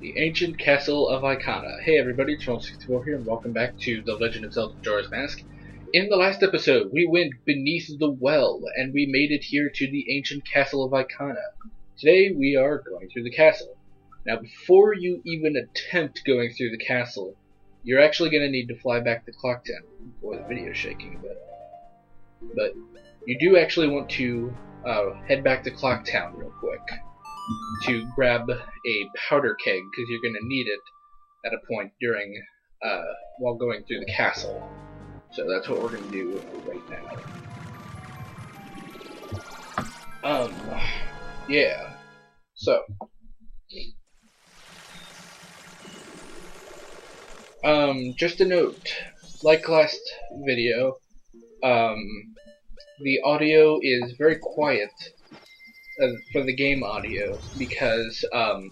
The Ancient Castle of Ikana. Hey everybody, it's 64 here, and welcome back to The Legend of Zelda Majora's Mask. In the last episode, we went beneath the well, and we made it here to the Ancient Castle of Ikana. Today, we are going through the castle. Now, before you even attempt going through the castle, you're actually going to need to fly back to Clock Town. Boy, the video's shaking a bit. But you do actually want to head back to Clock Town real quick to grab a powder keg, because you're going to need it at a point during while going through the castle. So that's what we're going to do right now. Yeah. So just a note, like last video, the audio is very quiet for the game audio, because I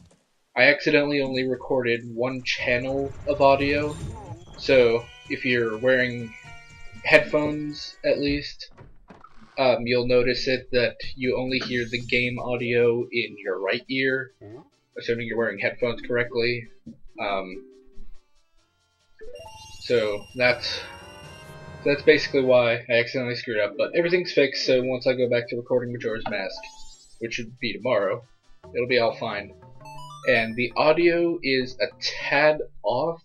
accidentally only recorded one channel of audio. So if you're wearing headphones, at least, you'll notice it that you only hear the game audio in your right ear, assuming you're wearing headphones correctly. So that's basically why I accidentally screwed up, but everything's fixed, so once I go back to recording Majora's Mask, which should be tomorrow, it'll be all fine. And the audio is a tad off.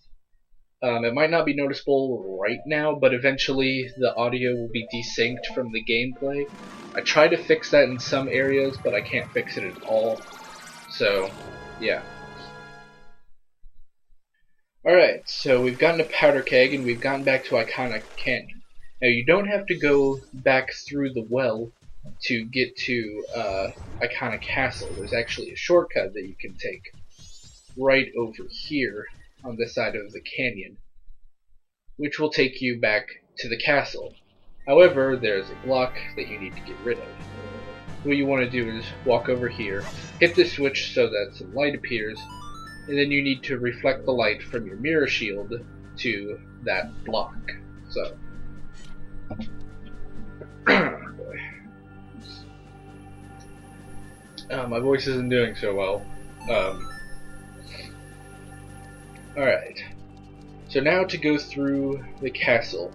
It might not be noticeable right now, but eventually the audio will be desynced from the gameplay. I tried to fix that in some areas, but I can't fix it at all. So, yeah. Alright, so we've gotten a powder keg, and we've gotten back to Ikana Canyon. Now, you don't have to go back through the well to get to Ikana Castle. There's actually a shortcut that you can take right over here on this side of the canyon, which will take you back to the castle. However, there's a block that you need to get rid of. What you want to do is walk over here, hit the switch so that some light appears, and then you need to reflect the light from your mirror shield to that block. So, my voice isn't doing so well. Alright. So now to go through the castle.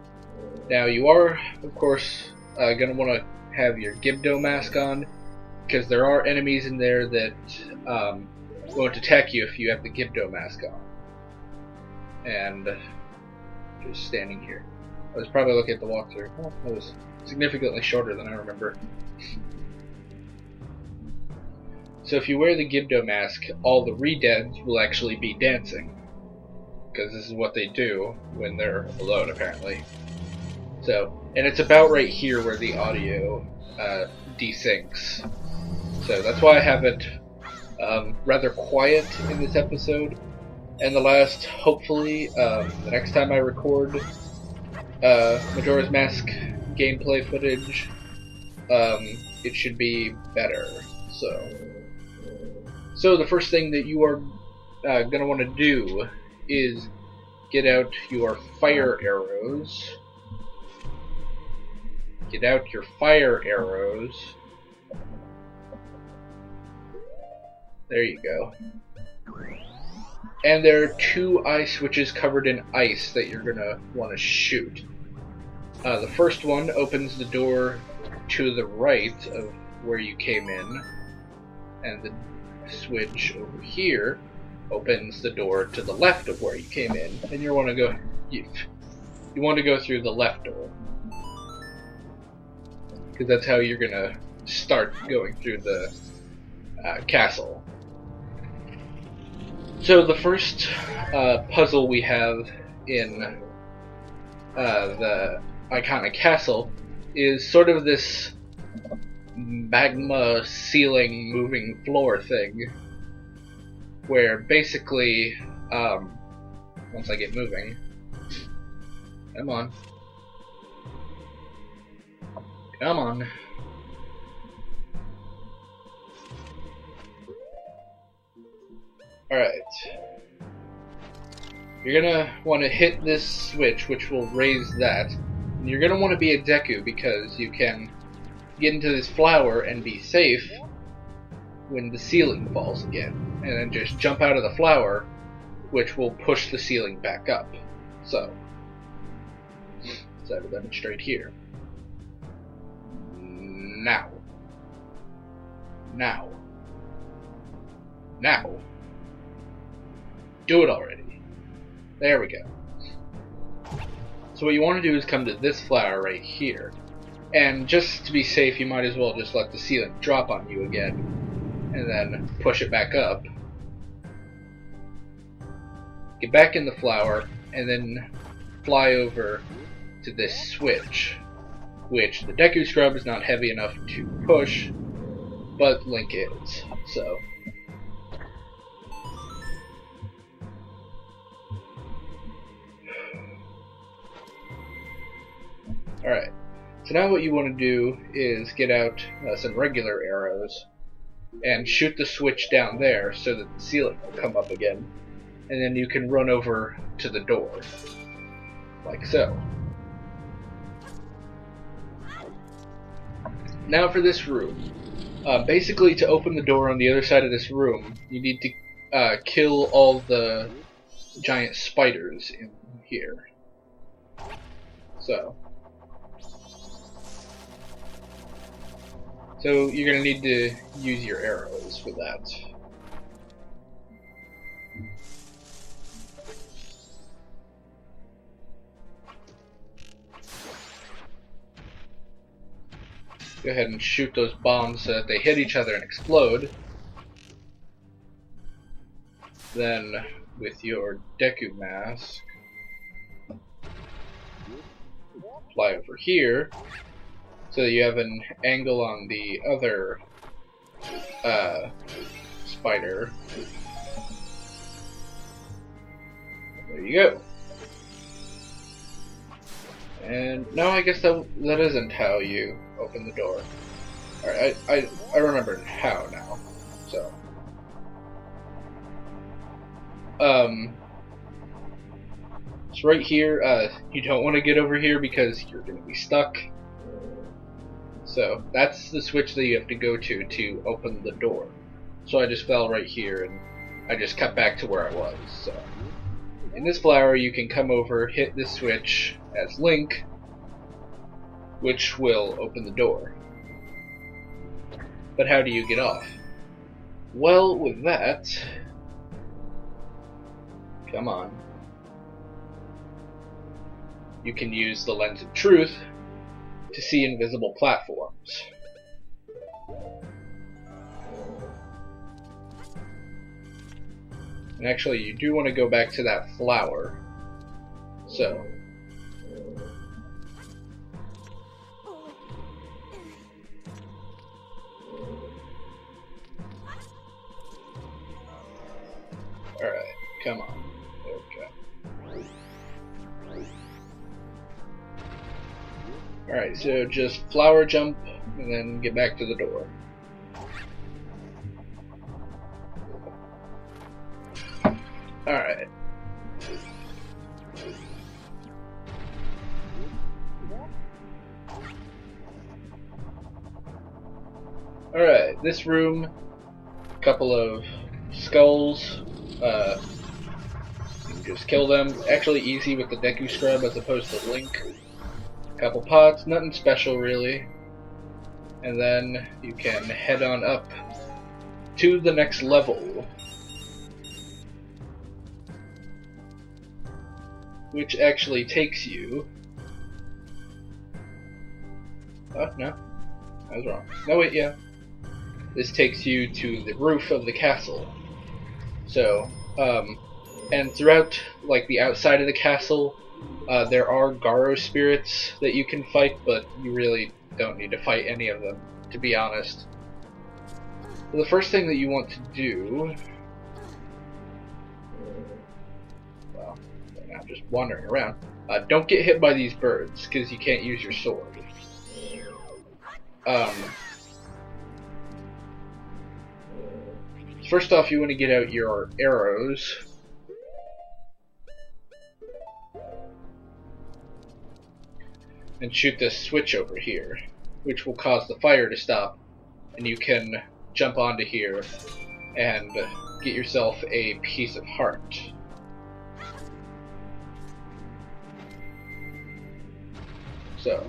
Now you are, of course, going to want to have your Gibdo mask on, because there are enemies in there that won't attack you if you have the Gibdo mask on. And just standing here. I was probably looking at the walkthrough. Well, it was significantly shorter than I remember. So if you wear the Gibdo mask, all the re-deads will actually be dancing, because this is what they do when they're alone, apparently. So, and it's about right here where the audio desyncs. So that's why I have it rather quiet in this episode. And the last, hopefully, the next time I record Majora's Mask gameplay footage, it should be better. So the first thing that you are going to want to do is get out your fire arrows. Get out your fire arrows. There you go. And there are two eye switches covered in ice that you're going to want to shoot. The first one opens the door to the right of where you came in, and the switch over here opens the door to the left of where you came in, and you want to go through the left door, because that's how you're gonna start going through the castle. So the first puzzle we have in the Ikana Castle is sort of this magma ceiling moving floor thing, where basically, once I get moving, come on, alright, you're gonna want to hit this switch, which will raise that, and you're gonna want to be a Deku, because you can get into this flower and be safe when the ceiling falls again. and then just jump out of the flower, which will push the ceiling back up. So I will demonstrate here. Now. Do it already. There we go. So what you want to do is come to this flower right here. And just to be safe, you might as well just let the ceiling drop on you again. And then push it back up. Get back in the flower, and then fly over to this switch, which the Deku Scrub is not heavy enough to push, but Link is, so. Alright, so now what you want to do is get out some regular arrows and shoot the switch down there so that the ceiling will come up again, and then you can run over to the door, like so. Now for this room. Basically, to open the door on the other side of this room, you need to kill all the giant spiders in here. So you're going to need to use your arrows for that. Go ahead and shoot those bombs so that they hit each other and explode. Then, with your Deku Mask, fly over here so that you have an angle on the other spider. There you go. And no, I guess that isn't how you open the door. Alright, I remember how now. So it's right here. You don't want to get over here because you're going to be stuck. So that's the switch that you have to go to open the door. So I just fell right here and I just cut back to where I was. So in this flower you can come over, hit this switch as Link, which will open the door. But how do you get off? Well, with that, come on, you can use the Lens of Truth to see invisible platforms. And actually, you do want to go back to that flower. So alright, come on. There we go. Alright, so just flower jump and then get back to the door. Alright. Alright, this room, a couple of skulls. You can just kill them. Actually easy with the Deku Scrub as opposed to Link. Couple pots, nothing special really. And then you can head on up to the next level, which actually takes you... Oh, no. I was wrong. No, wait, yeah. This takes you to the roof of the castle. So, and throughout, like, the outside of the castle, there are Garo spirits that you can fight, but you really don't need to fight any of them, to be honest. So the first thing that you want to do... Well, right now I'm just wandering around. Don't get hit by these birds, because you can't use your sword. First off, you want to get out your arrows. And shoot this switch over here, which will cause the fire to stop, and you can jump onto here and get yourself a piece of heart. So.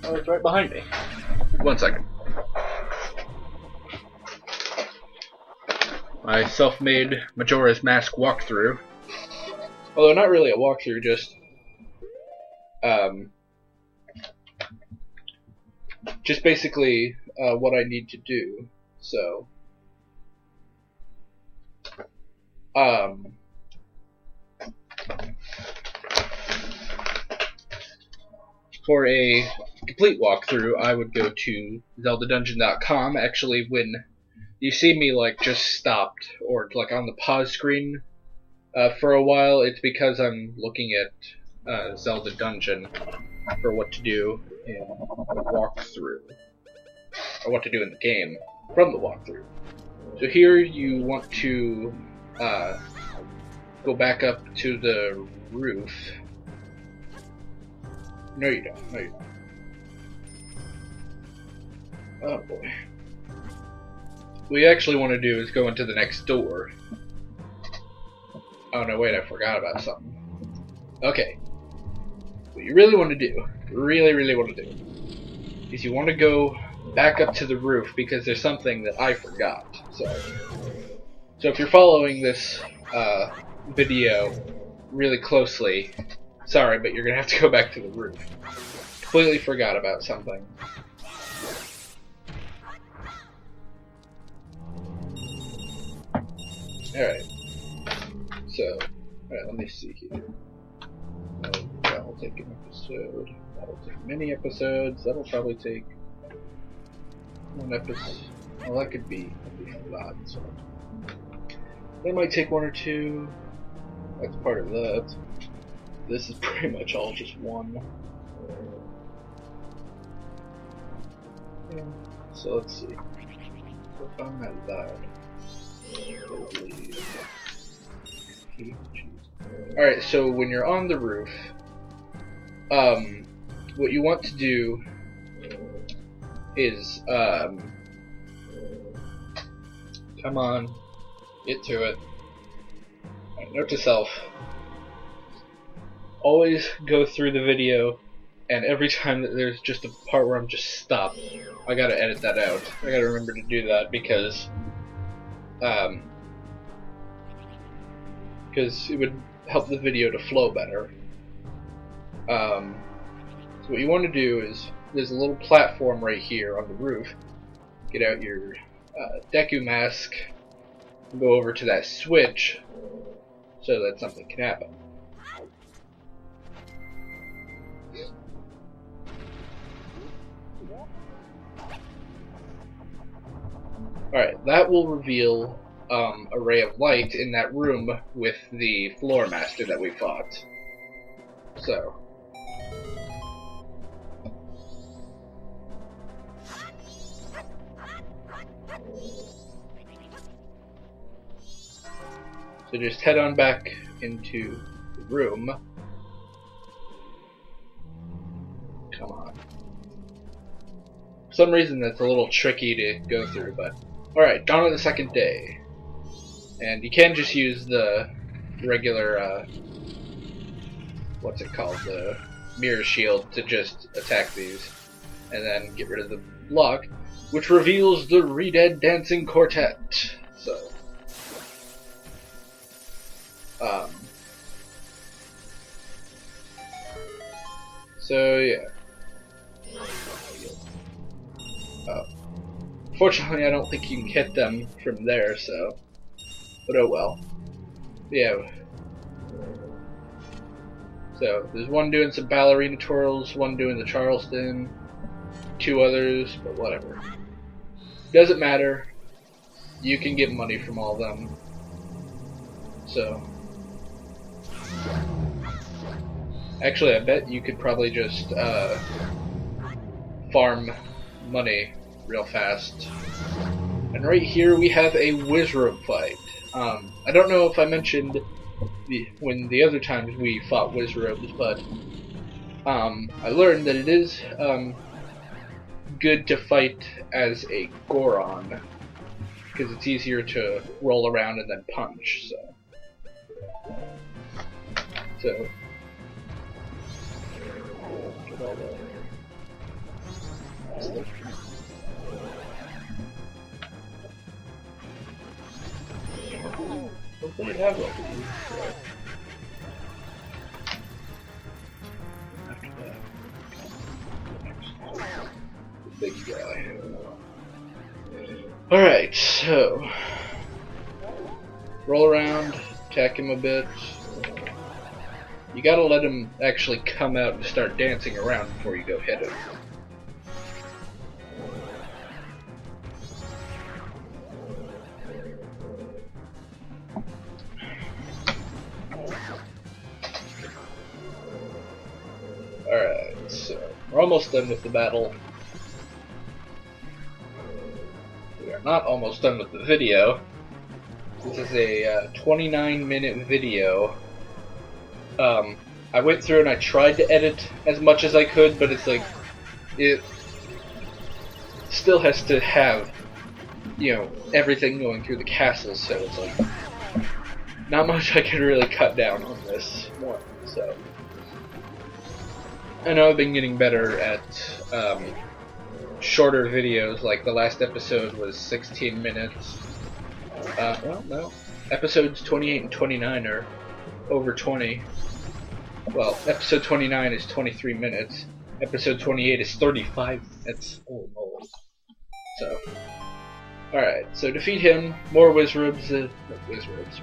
Oh, it's right behind me. 1 second. My self-made Majoras Mask walkthrough. Although not really a walkthrough, just basically what I need to do. So, for a complete walkthrough, I would go to zeldadungeon.com. Actually, when you see me like just stopped or like on the pause screen for a while, it's because I'm looking at Zelda Dungeon for what to do in the walkthrough, or what to do in the game from the walkthrough. So here you want to go back up to the roof. No, you don't. No, you don't. Oh boy. What you actually want to do is go into the next door. Oh no, wait, I forgot about something. Okay. What you really want to do, really want to do, is you want to go back up to the roof because there's something that I forgot. So if you're following this video really closely, sorry, but you're going to have to go back to the roof. Completely forgot about something. Alright. So, alright, let me see here. That'll take an episode. That'll take many episodes. That'll probably take one episode. Well, that'd be a lot. So that might take 1 or 2. That's part of that. This is pretty much all just one. Yeah. So let's see. So if I'm not loud. Alright, so when you're on the roof, what you want to do is, come on, get to it. Right, note to self, always go through the video, and every time that there's just a part where I'm just stopped, I gotta edit that out. I gotta remember to do that because it would help the video to flow better. So what you want to do is, there's a little platform right here on the roof. Get out your Deku Mask, and go over to that switch so that something can happen. Alright, that will reveal a ray of light in that room with the floor master that we fought. So. So just head on back into the room. Come on. For some reason that's a little tricky to go through, but alright, dawn of the second day. And you can just use the regular, what's it called, the mirror shield to just attack these. And then get rid of the block, which reveals the Re-Dead Dancing Quartet. So yeah. Fortunately, I don't think you can hit them from there, so. But oh well. Yeah. So, there's one doing some ballerina twirls, one doing the Charleston, 2 others, but whatever. Doesn't matter. You can get money from all of them. So. Actually, I bet you could probably just farm money real fast. And right here we have a Wizrobe fight. I don't know if I mentioned when the other times we fought Wizrobes, but I learned that it is good to fight as a Goron, because it's easier to roll around and then punch, so get all the stuff. Hopefully it have like these. After that, the big guy. Alright, so roll around, attack him a bit. You gotta let him actually come out and start dancing around before you go hit him. Alright, so we're almost done with the battle. We are not almost done with the video. This is a 29-minute video. I went through and I tried to edit as much as I could, but it's like, it still has to have, you know, everything going through the castle, so it's like, not much I can really cut down on this one, so. I know I've been getting better at shorter videos, like the last episode was 16 minutes. Well, no. Episodes 28 and 29 are over 20. Well, episode 29 is 23 minutes. Episode 28 is 35 minutes. Oh, no. So. Alright, so defeat him. More Wizrubs,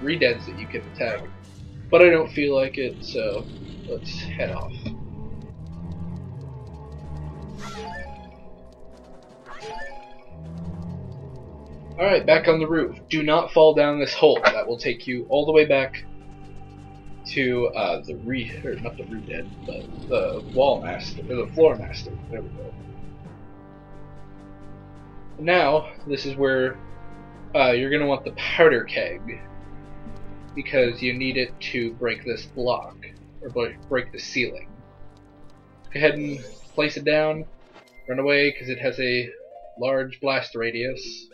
Redeads that you can attack. But I don't feel like it, so let's head off. Alright, back on the roof. Do not fall down this hole. That will take you all the way back to not the Redead, but the Wall Master, or the Floor Master. There we go. Now, this is where you're going to want the powder keg, because you need it to break this block, or break the ceiling. Go ahead and place it down, run away, because it has a large blast radius.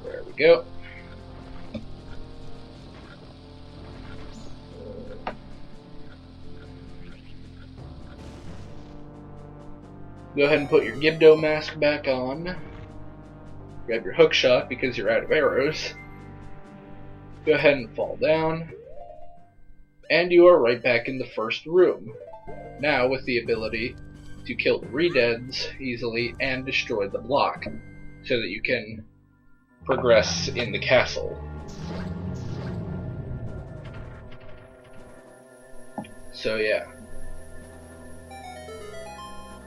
There we go. Go ahead and put your Gibdo mask back on. Grab your hook shot because you're out of arrows. Go ahead and fall down. And you are right back in the first room. Now with the ability to kill the Redeads easily and destroy the block, so that you can progress in the castle. So yeah.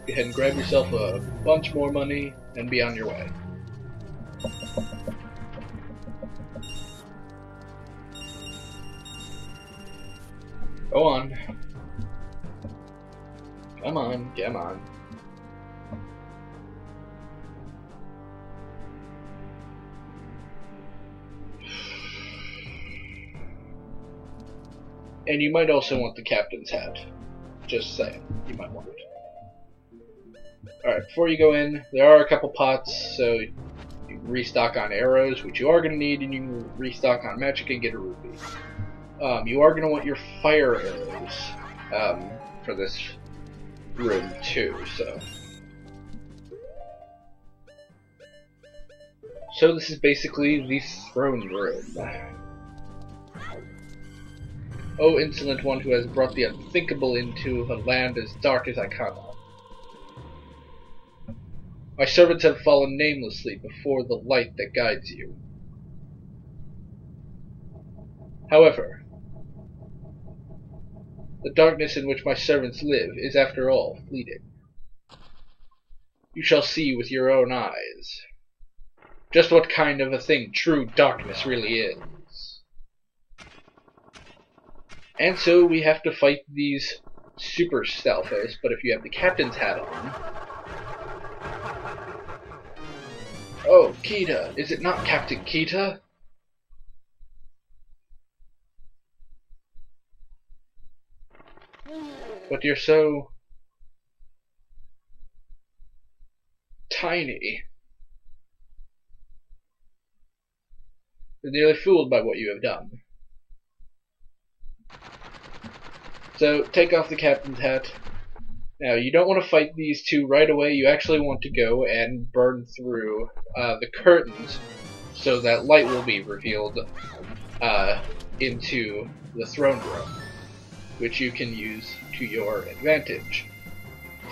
Go ahead and grab yourself a bunch more money and be on your way. Go on. Come on, come on. And you might also want the captain's hat. Just saying, you might want it. Alright, before you go in, there are a couple pots, so you can restock on arrows, which you are going to need, and you can restock on magic and get a rupee. You are going to want your fire arrows for this room too, so. So this is basically the throne room. O insolent one who has brought the unthinkable into a land as dark as Ikana. My servants have fallen namelessly before the light that guides you. However, the darkness in which my servants live is after all fleeting. You shall see with your own eyes just what kind of a thing true darkness really is. And so we have to fight these super stealthos, but if you have the captain's hat on... Oh, Kita! Is it not Captain Kita? But you're so tiny. You're nearly fooled by what you have done. So, take off the captain's hat. Now, you don't want to fight these two right away. You actually want to go and burn through the curtains so that light will be revealed into the throne room, which you can use to your advantage.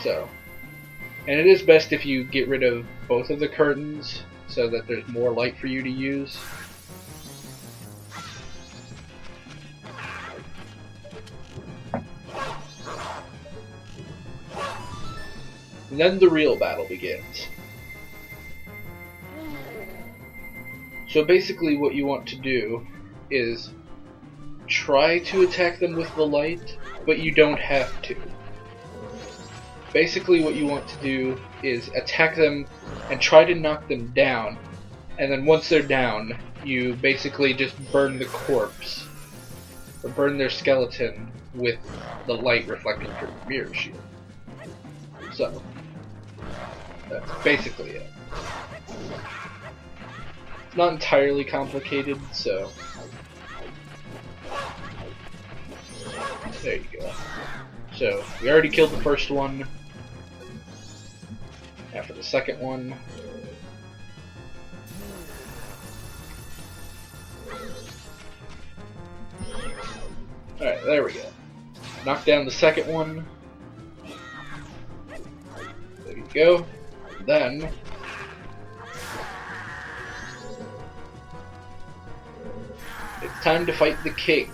So, and it is best if you get rid of both of the curtains so that there's more light for you to use. And then the real battle begins. So basically what you want to do is try to attack them with the light, but you don't have to. Basically what you want to do is attack them and try to knock them down, and then once they're down, you basically just burn the corpse, or burn their skeleton with the light reflecting from the mirror shield. So, that's basically it. It's not entirely complicated, so there you go. So, we already killed the first one. Now for the second one. Alright, there we go. Knock down the second one. There you go. Then it's time to fight the king.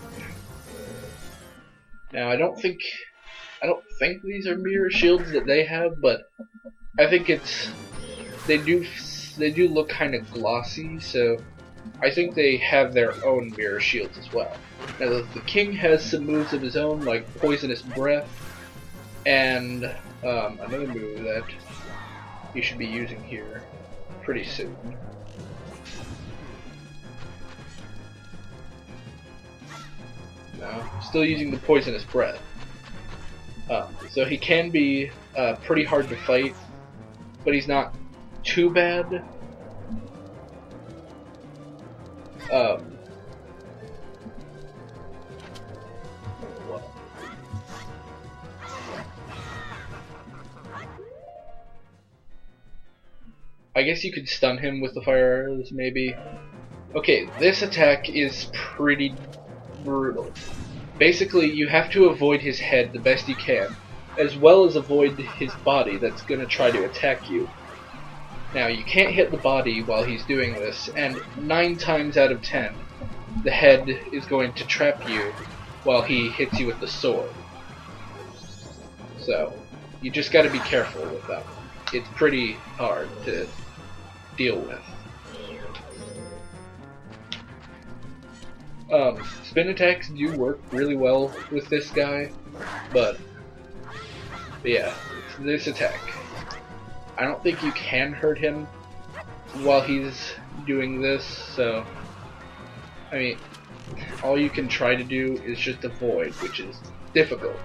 Now I don't think these are mirror shields that they have, but I think they do look kind of glossy, so I think they have their own mirror shields as well. Now the king has some moves of his own, like poisonous breath, and another move that you should be using here pretty soon. No, still using the poisonous breath. So he can be pretty hard to fight, but he's not too bad. I guess you could stun him with the fire arrows, maybe. Okay, this attack is pretty brutal. Basically, you have to avoid his head the best you can, as well as avoid his body that's going to try to attack you. Now, you can't hit the body while he's doing this, and 9 times out of 10, the head is going to trap you while he hits you with the sword. So, you just gotta be careful with that. It's pretty hard to deal with. Spin attacks do work really well with this guy, but yeah, this attack. I don't think you can hurt him while he's doing this, so I mean, all you can try to do is just avoid, which is difficult.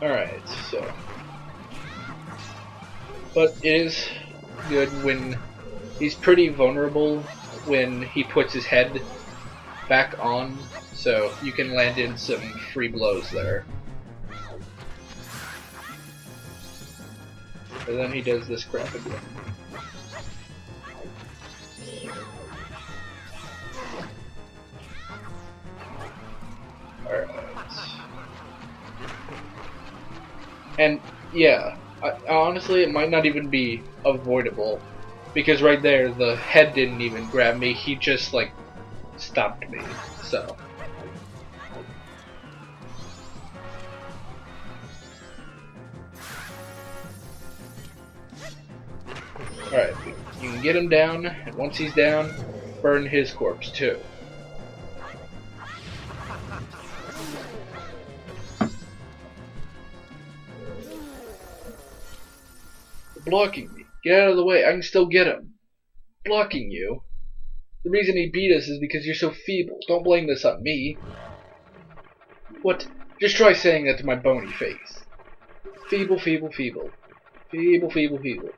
Alright, so but it is good when he's pretty vulnerable when he puts his head back on, so you can land in some free blows there. And then he does this crap again. Alright. And yeah, honestly it might not even be avoidable, because right there the head didn't even grab me, he just like stopped me, so. Alright, you can get him down, and once he's down, burn his corpse too. You're blocking me. Get out of the way, I can still get him. Blocking you? The reason he beat us is because you're so feeble. Don't blame this on me. What? Just try saying that to my bony face. Feeble, feeble, feeble. Feeble, feeble, feeble.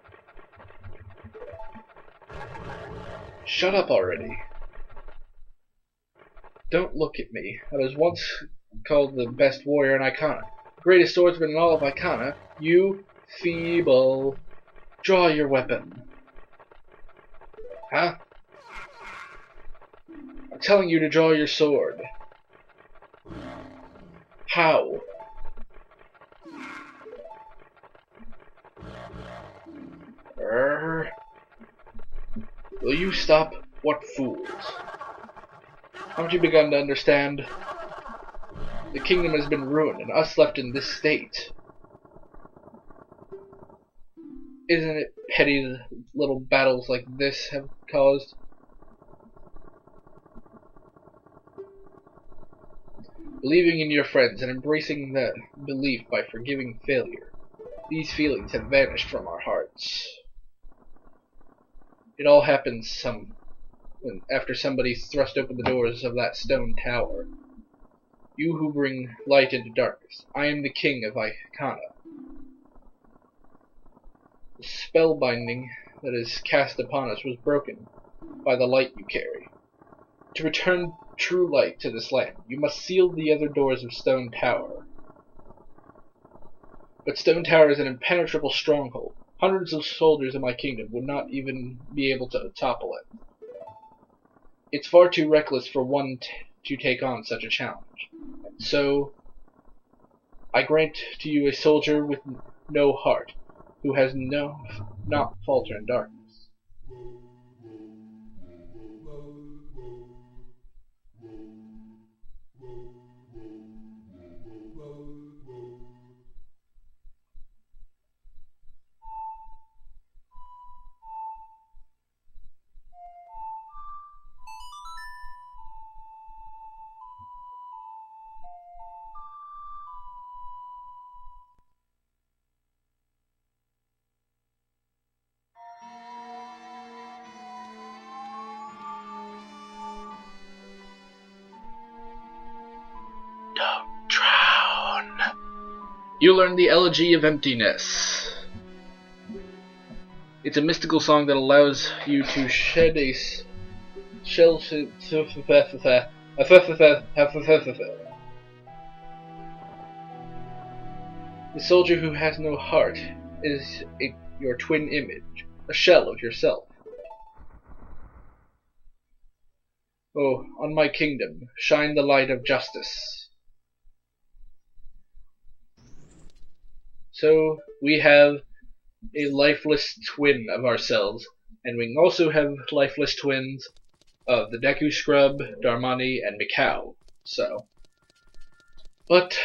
Shut up already. Don't look at me. I was once called the best warrior in Ikana. Greatest swordsman in all of Ikana. You feeble. Draw your weapon. Huh? I'm telling you to draw your sword. How? Will you stop? What fools? Haven't you begun to understand? The kingdom has been ruined, and us left in this state. Isn't it petty little battles like this have caused? Believing in your friends and embracing that belief by forgiving failure. These feelings have vanished from our hearts. It all happens after somebody thrust open the doors of that stone tower. You who bring light into darkness. I am the king of Ikana. The spell binding that is cast upon us was broken by the light you carry. To return true light to this land, you must seal the other doors of Stone Tower. But Stone Tower is an impenetrable stronghold. Hundreds of soldiers in my kingdom would not even be able to topple it. It's far too reckless for one to take on such a challenge. And so, I grant to you a soldier with no heart, who has not falter in darkness. Don't drown. You learn the Elegy of Emptiness. It's a mystical song that allows you to shed a shell. The soldier who has no heart is your twin image, a shell of yourself. Oh, on my kingdom, shine the light of justice. So, we have a lifeless twin of ourselves, and we also have lifeless twins of the Deku Scrub, Darmani, and Mikau. So, but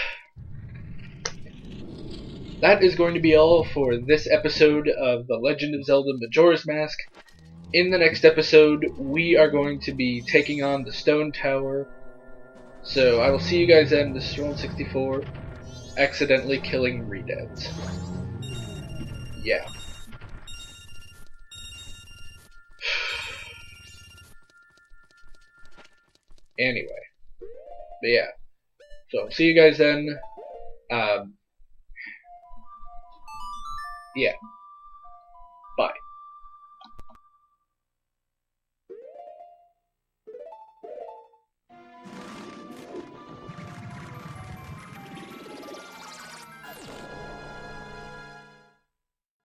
that is going to be all for this episode of The Legend of Zelda Majora's Mask. In the next episode, we are going to be taking on the Stone Tower. So I will see you guys then. This is Roll64, accidentally killing Redeads. Yeah. Anyway. But yeah. So I'll see you guys then. Yeah.